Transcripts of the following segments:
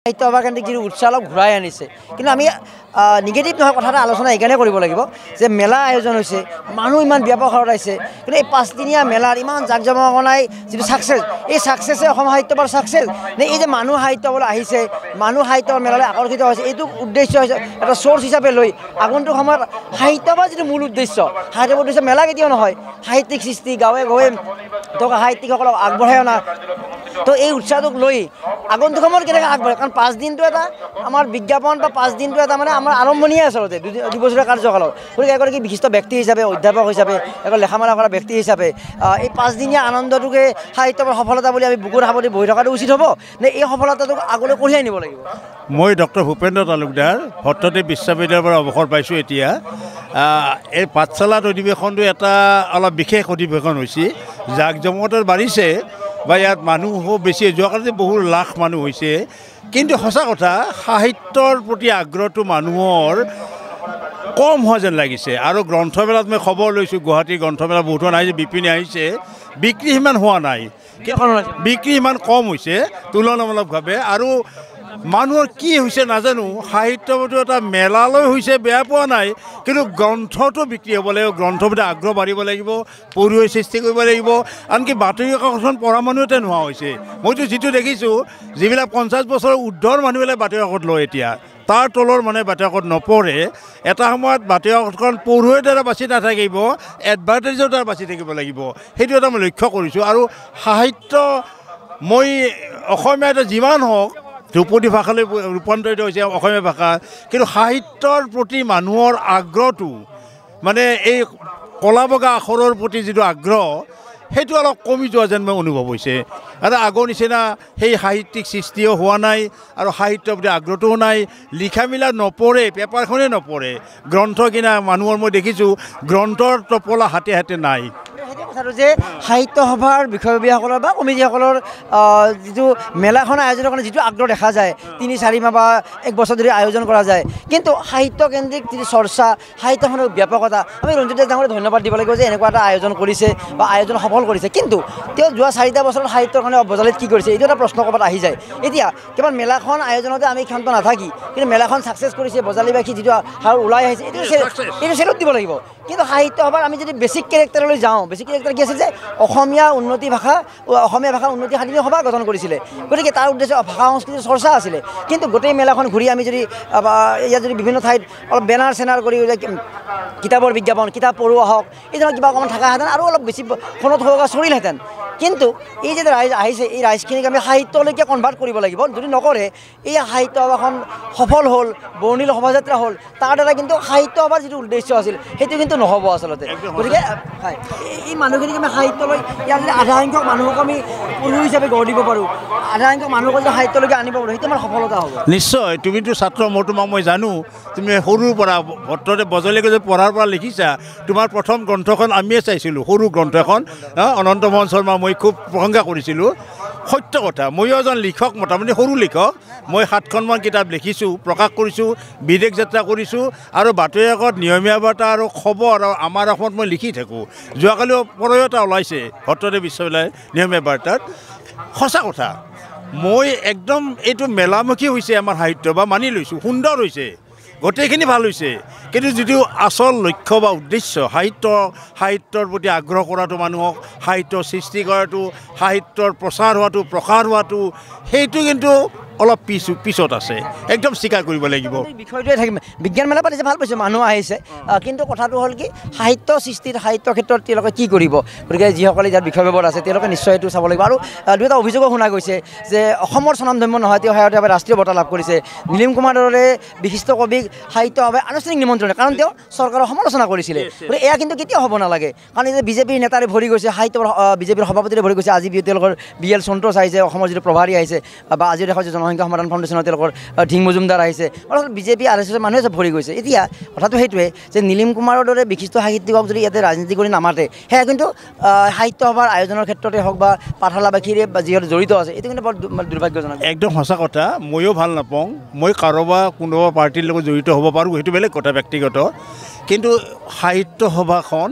সাহিত্য সভা কেন্দ্ৰিক যিটো উৎসাহ অলপ ঘূৰাই আনিছে কিন্তু আমি নিগেটিভ নহয় কথা এটা আলোচনা এইকাৰণে কৰিব লাগিব যে মেলা আয়োজন হৈছে মানুহ ইমান ব্যাপক হাৰত আহিছে কিন্তু এই 5 দিনীয়া মেলাৰ ইমান জাকজমকনাই যিটো ছাকচেছ এই ছাকচেছে অসম সাহিত্য সভাৰ ছাকচেছ নে এই যে মানুহ সাহিত্য সভালৈ আহিছে মানুহ সাহিত্য মেলালৈ আকৰ্ষিত হৈছে এইটো উদ্দেশ্য হৈছে এটা চ'ৰ্চ হিচাপে লৈ আগন্তুক সময়ত সাহিত্য সভাৰ যিটো মূল উদ্দেশ্য সাহিত্য উদ্দেশ্য মেলা কেতিয়াও নহয় সাহিত্যিক সৃষ্টি গাঁৱে গাঁৱে থকা সাহিত্যিকসকলক আগবঢ়াই অনা তো এই উৎসাহটোক লৈ আগন্তুক সময়ত কেনেকৈ আগবাঢ়ে কাৰণ 5 দিনটো এটা আমাৰ বিজ্ঞাপন বা 5 দিনটো এটা মানে আমাৰ আৰম্ভণিয়ে আচলতে 2 বছৰীয়া কাৰ্যকালৰ গতিকে এগৰাকী বিশিষ্ট ব্যক্তি হিচাপে অধ্যাপক হিচাপে এগৰাকী লেখা মেলা কৰা ব্যক্তি হিচাপে এই 5 দিনীয়া আনন্দটোকে সাহিত্যৰ সফলতা বুলি আমি বুকুৰ সাৱটি বহি থকাটো উচিত হ'ব নে এই সফলতাটোক আগলৈ কঢ়িয়াই নিব লাগিব মই ডক্টৰ ভূপেন্দ্ৰ তালুকদাৰ ভট্টদেৱ বিশ্ববিদ্যালয়ৰ পৰা অৱসৰ পাইছোঁ এতিয়া এই পাঠশালাত অধিৱেশনটো এটা অলপ বিশেষ অধিৱেশন হৈছে জাকজমকতাত বাঢ়িছে বা ইয়াত মানুহো বেছি যোৱাকালি বহু লাখ মানুহ হৈছে কিন্তু সঁচা কথা সাহিত্যৰ প্ৰতি আগ্ৰহটো মানুহৰ কম হোৱা যেন লাগিছে আৰু গ্ৰন্থমেলাত মই খবৰ লৈছোঁ গুৱাহাটীৰ গ্ৰন্থমেলা বহুতো আহিছে বিপিনে আহিছে বিক্ৰী সিমান হোৱা নাই বিক্ৰী ইমান কম হৈছে তুলনামূলকভাৱে আৰু মানুহৰ কি হৈছে নাজানো সাহিত্যটো এটা মেলালৈ হৈছে বেয়া পোৱা নাই কিন্তু গ্ৰন্থটো বিক্ৰী হ'ব লাগিব গ্ৰন্থৰ প্ৰতি আগ্ৰহ বাঢ়িব লাগিব পঢ়ুৱৈ সৃষ্টি কৰিব লাগিব আনকি বাতৰি কাকতখন পঢ়া মানুহ এটা নোহোৱা হৈছে মইতো যিটো দেখিছোঁ যিবিলাক 50 বছৰৰ ঊৰ্ধৰ মানুহবিলাক বাতৰি কাকত লয় এতিয়া তাৰ তলৰ মানে বাতৰি কাকত নপঢ়ে এটা সময়ত বাতৰি কাকতখন পঢ়ুৱৈৰ দ্বাৰা বাচি নাথাকিব এডভাৰটাইজৰ দ্বাৰা বাচি থাকিব লাগিব সেইটো এটা মই লক্ষ্য কৰিছোঁ আৰু সাহিত্য মই অসমীয়া এটা যিমান হওক ধ্ৰুপদী ভাষালৈ ৰূপান্তৰিত হৈছে অসমীয়া ভাষা কিন্তু সাহিত্যৰ প্ৰতি মানুহৰ আগ্ৰহটো মানে এই কলা বগা আখৰৰ প্ৰতি যিটো আগ্ৰহ সেইটো অলপ কমি যোৱা যেন মই অনুভৱ হৈছে আৰু আগৰ নিচিনা সেই সাহিত্যিক সৃষ্টিও হোৱা নাই আৰু সাহিত্যৰ প্ৰতি আগ্ৰহটোও নাই লিখা মেলা নপঢ়ে পেপাৰখনেই নপঢ়ে গ্ৰন্থ কিনা মানুহৰ মই দেখিছোঁ গ্ৰন্থৰ টপলা হাতে হাতে নাই কথাটো যে সাহিত্য সভাৰ বিষয়ববীয়াসকলৰ বা কমিটিসকলৰ যিটো মেলাখন আয়োজনৰ কাৰণে যিটো আগ্ৰহ দেখা যায় 3-4 মাহ বা 1 বছৰ ধৰি আয়োজন কৰা যায় কিন্তু সাহিত্যকেন্দ্ৰিক যিটো চৰ্চা সাহিত্যখনৰ ব্যাপকতা আমি ৰঞ্জিত ডাঙৰে ধন্যবাদ দিব লাগিব যে এনেকুৱা এটা আয়োজন কৰিছে বা আয়োজন সফল কৰিছে কিন্তু তেওঁ যোৱা 4টা বছৰত সাহিত্যৰ কাৰণে অবজালিত কি কৰিছে এইটো এটা প্ৰশ্ন ক'ৰবাত আহি যায় এতিয়া কেৱল মেলাখন আয়োজনতে আমি ক্ষান্ত নাথাকি কিন্তু মেলাখন ছাকচেছ কৰিছে বজালীবাসী যিটো হাৰ ওলাই আহিছে এইটো চেলুট দিব লাগিব কিন্তু সাহিত্য সভাৰ আমি যদি বেছিক কেৰেক্টাৰলৈ যাওঁ বেছিক কেৰেক্টাৰ কি আছিল যে অসমীয়া উন্নতি ভাষা অসমীয়া ভাষা উন্নতি সাধিনী সভা গঠন কৰিছিলে গতিকে তাৰ উদ্দেশ্য ভাষা সংস্কৃতিৰ চৰ্চা আছিলে কিন্তু গোটেই মেলাখন ঘূৰি আমি যদি ইয়াত যদি বিভিন্ন ঠাইত অলপ বেনাৰ চেনাৰ কৰি কিতাপৰ বিজ্ঞাপন কিতাপ পঢ়োৱা হওক এই ধৰণৰ কিবা অকণমান থকাহেঁতেন আৰু অলপ বেছি ফোনত হোৱা চলিলহেঁতেন কিন্তু এই যে ৰাইজ আহিছে এই ৰাইজখিনিক আমি সাহিত্যলৈকে কনভাৰ্ট কৰিব লাগিব যদি নকৰে এই সাহিত্য সভাখন সফল হ'ল বৰ্ণিল শোভাযাত্ৰা হ'ল তাৰ দ্বাৰা কিন্তু সাহিত্য সভাৰ যিটো উদ্দেশ্য আছিল সেইটো কিন্তু নহ'ব আচলতে গতিকে হয় এই মানুহখিনিক আমি সাহিত্যলৈ ইয়াত যদি আধা সংখ্যক মানুহক আমি পঢ়ুৱৈ হিচাপে গঢ় দিব পাৰোঁ আধা সংখ্যক মানুহক যদি সাহিত্যলৈকে আনিব পাৰোঁ সেইটো আমাৰ সফলতা হ'ব নিশ্চয় তুমিতো ছাত্ৰ মই তোমাক মই জানো তুমি সৰুৰ পৰা ভট্টদেৱ বজালীকে যে পঢ়াৰ পৰা লিখিছা তোমাৰ প্ৰথম গ্ৰন্থখন আমিয়ে চাইছিলোঁ সৰু গ্ৰন্থ এখন অনন্ত মোহন শৰ্মা মই খুব প্ৰশংসা কৰিছিলোঁ সত্য কথা ময়ো এজন লিখক মোটামুটি সৰু লিখক মই 7খনমান কিতাপ লিখিছোঁ প্ৰকাশ কৰিছোঁ বিদেশ যাত্ৰা কৰিছোঁ আৰু বাতৰি কাকত নিয়মীয়া বাৰ্তা আৰু খবৰ আৰু আমাৰ অসমত মই লিখি থাকোঁ যোৱাকালি পৰহি এটা ওলাইছে ভট্টদেৱ বিশ্ববিদ্যালয় নিয়মীয়া বাৰ্তাত সঁচা কথা মই একদম এইটো মেলামুখী হৈছে আমাৰ সাহিত্য বা মানি লৈছোঁ সুন্দৰ হৈছে গোটেইখিনি ভাল হৈছে কিন্তু যিটো আচল লক্ষ্য বা উদ্দেশ্য সাহিত্যৰ প্ৰতি আগ্ৰহ কৰাটো মানুহক সাহিত্য সৃষ্টি কৰাটো সাহিত্যৰ প্ৰচাৰ হোৱাটো প্ৰসাৰ হোৱাটো সেইটো কিন্তু অলপ পিছত আছে একদম স্বীকাৰ কৰিব লাগিব বিষয়টোৱে থাকিম বিজ্ঞান মেলা পাতিছে ভাল পাইছোঁ মানুহ আহিছে কিন্তু কথাটো হ'ল কি সাহিত্য সৃষ্টিত সাহিত্য ক্ষেত্ৰত তেওঁলোকে কি কৰিব গতিকে যিসকলে ইয়াত বিষয়ববীয়া আছে তেওঁলোকে নিশ্চয় এইটো চাব লাগিব আৰু দুটা অভিযোগো শুনা গৈছে যে অসমৰ স্বনামধন্য নহয় তেওঁ শেহতীয়াভাৱে ৰাষ্ট্ৰীয় বঁটা লাভ কৰিছে নীলিম কুমাৰৰ দৰে বিশিষ্ট কবিক সাহিত্যভাৱে আনুষ্ঠানিক নিমন্ত্ৰণ কাৰণ তেওঁ চৰকাৰৰ সমালোচনা কৰিছিলে গতিকে এয়া কিন্তু কেতিয়াও হ'ব নালাগে কাৰণ এই যে বিজেপিৰ নেতাৰে ভৰি গৈছে সাহিত্যৰ বিজেপিৰ সভাপতিৰে ভৰি গৈছে আজি তেওঁলোকৰ BL সন্তোষ আহিছে অসমৰ যিটো প্ৰভাৰী আহিছে বা আজি দেখা হৈছে জনসংখ্যা সমাধান ফাউণ্ডেশ্যনৰ তেওঁলোকৰ ধিং মজুমদাৰ আহিছে অৰ্থাৎ বিজেপি RSS মানুহে চব ভৰি গৈছে এতিয়া কথাটো সেইটোৱে যে নীলিম কুমাৰৰ দৰে বিশিষ্ট সাহিত্যিকক যদি ইয়াতে ৰাজনীতি কৰি নামাতে সেয়া কিন্তু সাহিত্য সভাৰ আয়োজনৰ ক্ষেত্ৰতে হওক বা পাঠশালাবাসীৰে যিহেতু জড়িত আছে এইটো কিন্তু বৰ দুৰ্ভাগ্যজনক একদম সঁচা কথা ময়ো ভাল নাপাওঁ মই কাৰোবাৰ কোনোবা পাৰ্টিৰ লগত জড়িত হ'ব পাৰোঁ সেইটো বেলেগ কথা ব্যক্তিগত কিন্তু সাহিত্য সভাখন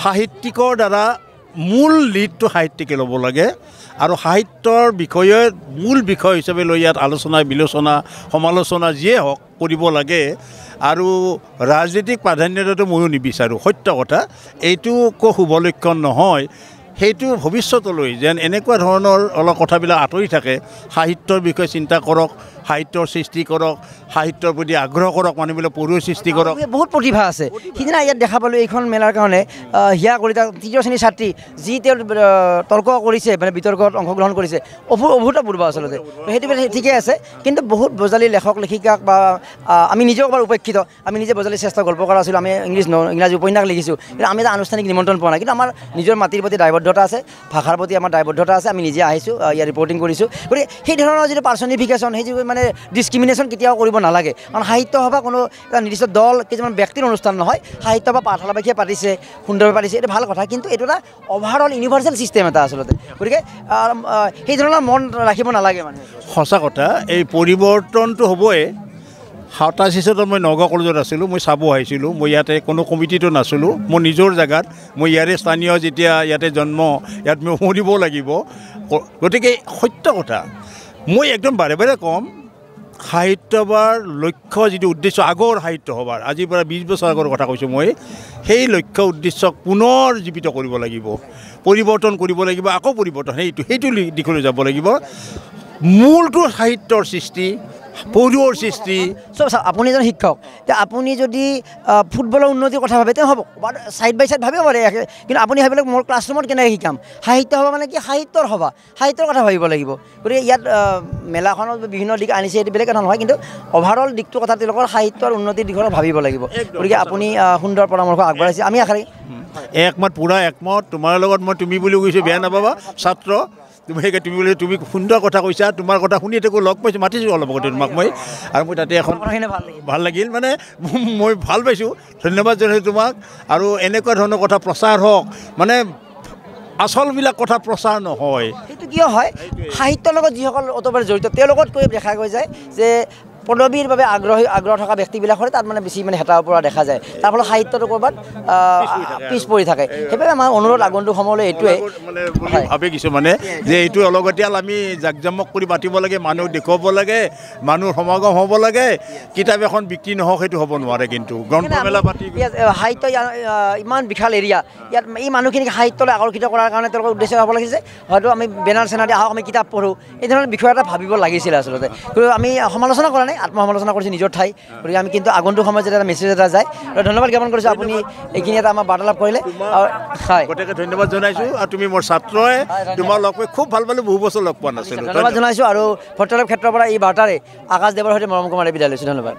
সাহিত্যিকৰ দ্বাৰা মূল লিডটো সাহিত্যিকে ল'ব লাগে আৰু সাহিত্যৰ বিষয়ে মূল বিষয় হিচাপে লৈ ইয়াত আলোচনা বিলোচনা সমালোচনা যিয়ে হওক কৰিব লাগে আৰু ৰাজনৈতিক প্ৰাধান্যতাটো ময়ো নিবিচাৰোঁ সত্য কথা এইটো একো শুভ লক্ষণ নহয় সেইটো ভৱিষ্যতলৈ যেন এনেকুৱা ধৰণৰ অলপ কথাবিলাক আঁতৰি থাকে সাহিত্যৰ বিষয়ে চিন্তা কৰক সাহিত্যৰ সৃষ্টি কৰক সাহিত্যৰ প্ৰতি আগ্ৰহ কৰক মানুহবিলাক পঢ়ুৱৈ সৃষ্টি কৰক বহুত প্ৰতিভা আছে সিদিনা ইয়াত দেখা পালোঁ এইখন মেলাৰ কাৰণে হিয়া কলিতা তৃতীয় শ্ৰেণীৰ ছাত্ৰী যি তেওঁৰ তৰ্ক কৰিছে মানে বিতৰ্কত অংশগ্ৰহণ কৰিছে অভূতপূৰ্ব আচলতে সেইটো ঠিকেই আছে কিন্তু বহুত বজালী লেখক লেখিকাক বা আমি নিজেও এবাৰ উপেক্ষিত আমি নিজে বজালী শ্ৰেষ্ঠ গল্পকাৰ আছিলোঁ আমি ইংৰাজী উপন্যাস লিখিছোঁ কিন্তু আমি এটা আনুষ্ঠানিক নিমন্ত্ৰণ পোৱা নাই কিন্তু আমাৰ নিজৰ মাটিৰ প্ৰতি দায়বদ্ধতা আছে ভাষাৰ প্ৰতি আমাৰ দায়বদ্ধতা আছে আমি নিজে আহিছোঁ ইয়াত ৰিপৰ্টিং কৰিছোঁ গতিকে সেই ধৰণৰ যিটো পাৰ্চনিফিকেশ্যন সেই যিটো মানে ডিছক্ৰিমিনেশ্যন কেতিয়াও কৰিব নালাগে কাৰণ সাহিত্য সভা কোনো এটা নিৰ্দিষ্ট দল কিছুমান ব্যক্তিৰ অনুষ্ঠান নহয় সাহিত্য বা পাঠশালাবাসীয়ে পাতিছে সুন্দৰভাৱে পাতিছে এইটো ভাল কথা কিন্তু এইটো এটা অভাৰঅল ইউনিভাৰ্চেল ছিষ্টেম এটা আচলতে গতিকে সেই ধৰণৰ মন ৰাখিব নালাগে মানে সঁচা কথা এই পৰিৱৰ্তনটো হ'বই 87 চনত মই নগাঁও কলেজত আছিলোঁ মই চাব আহিছিলোঁ মই ইয়াতে কোনো কমিটিটো নাছিলোঁ মোৰ নিজৰ জেগাত মই ইয়াৰে স্থানীয় যেতিয়া ইয়াতে জন্ম ইয়াত মই মৰিব লাগিব গতিকে সত্য কথা মই একদম বাৰে বাৰে ক'ম সাহিত্য সভাৰ লক্ষ্য যিটো উদ্দেশ্য আগৰ সাহিত্য সভাৰ আজিৰ পৰা 20 বছৰ আগৰ কথা কৈছোঁ মই সেই লক্ষ্য উদ্দেশ্যক পুনৰ জীৱিত কৰিব লাগিব পৰিৱৰ্তন কৰিব লাগিব আকৌ পৰিৱৰ্তন সেইটো দিশলৈ যাব লাগিব মূলটো সাহিত্যৰ সৃষ্টি পঢ়ুৱৈৰ সৃষ্টি চব আপুনি এজন শিক্ষক এতিয়া আপুনি যদি ফুটবলৰ উন্নতিৰ কথা ভাবে তেওঁ হ'ব ছাইড বাই ছাইড ভাবিব পাৰে কিন্তু আপুনি ভাবিলে মোৰ ক্লাছৰুমত কেনেকৈ শিকাম সাহিত্য সভা মানে কি সাহিত্যৰ সভা সাহিত্যৰ কথা ভাবিব লাগিব গতিকে ইয়াত মেলাখনত বিভিন্ন দিশ আনিছে এইটো বেলেগ কথা নহয় কিন্তু অভাৰঅল দিশটোৰ কথা তেওঁলোকৰ সাহিত্যৰ উন্নতিৰ দিশত ভাবিব লাগিব গতিকে আপুনি সুন্দৰ পৰামৰ্শ আগবঢ়াইছে আমি আশা একমত পূৰা একমত তোমাৰ লগত মই তুমি বুলি কৈছোঁ বেয়া নাপাবা ছাত্ৰ তুমি সুন্দৰ কথা কৈছা তোমাৰ কথা শুনি তাকো লগ পাইছোঁ মাতিছোঁ অলপ আগতে তোমাক মই আৰু মই তাতে এখন ভাল লাগিল মানে মই ভাল পাইছোঁ ধন্যবাদ জনাইছোঁ তোমাক আৰু এনেকুৱা ধৰণৰ কথা প্ৰচাৰ হওক মানে আচলবিলাক কথা প্ৰচাৰ নহয় সেইটো কিয় হয় সাহিত্যৰ লগত যিসকল অতবাৰ জড়িত তেওঁলোকত কৈ দেখা গৈ যায় যে পদবীৰ বাবে আগ্ৰহ থকা ব্যক্তিবিলাকৰে তাত মানে বেছি মানে হেতাৰ পৰা দেখা যায় তাৰ ফলত সাহিত্যটো ক'ৰবাত পিছ পৰি থাকে সেইবাবে আমাৰ অনুৰোধ আগন্তুক সময়লৈ এইটোৱে ভাবে কিছুমানে যে এইটো অলগতীয়াল আমি জাকজমক কৰি পাতিব লাগে মানুহক দেখুৱাব লাগে মানুহৰ সমাগম হ'ব লাগে কিতাপ এখন বিক্ৰী নহওক সেইটো হ'ব নোৱাৰে কিন্তু গ্ৰন্থমেলা পাতি সাহিত্য ইমান বিশাল এৰিয়া ইয়াত এই মানুহখিনিক সাহিত্যলৈ আকৰ্ষিত কৰাৰ কাৰণে তেওঁলোকৰ উদ্দেশ্য হ'ব লাগিছে হয়তো আমি বেনাৰ চেনাৰ দি আহক আমি কিতাপ পঢ়োঁ এই ধৰণৰ বিষয় এটা ভাবিব লাগিছিলে আচলতে কিন্তু আমি সমালোচনা কৰা নাই আত্মসমালোচনা কৰিছোঁ নিজৰ ঠাই গতিকে আমি কিন্তু আগন্তুক সময়ত যেতিয়া এটা মেছেজ এটা যায় ধন্যবাদ জ্ঞাপন কৰিছোঁ আপুনি এইখিনি এটা আমাৰ বাৰ্তালাপ কৰিলে হয় গতিকে ধন্যবাদ জনাইছোঁ আৰু তুমি মোৰ ছাত্ৰই তোমাৰ লগ পাই খুব ভাল পালোঁ বহু বছৰ লগ পোৱা নাছিলোঁ ধন্যবাদ জনাইছোঁ আৰু ফটোগ্ৰাফ ক্ষেত্ৰৰ পৰা এই বাৰ্তাৰে আকাশ দেৱৰ সৈতে মৰম কুমাৰে বিদায় লৈছোঁ ধন্যবাদ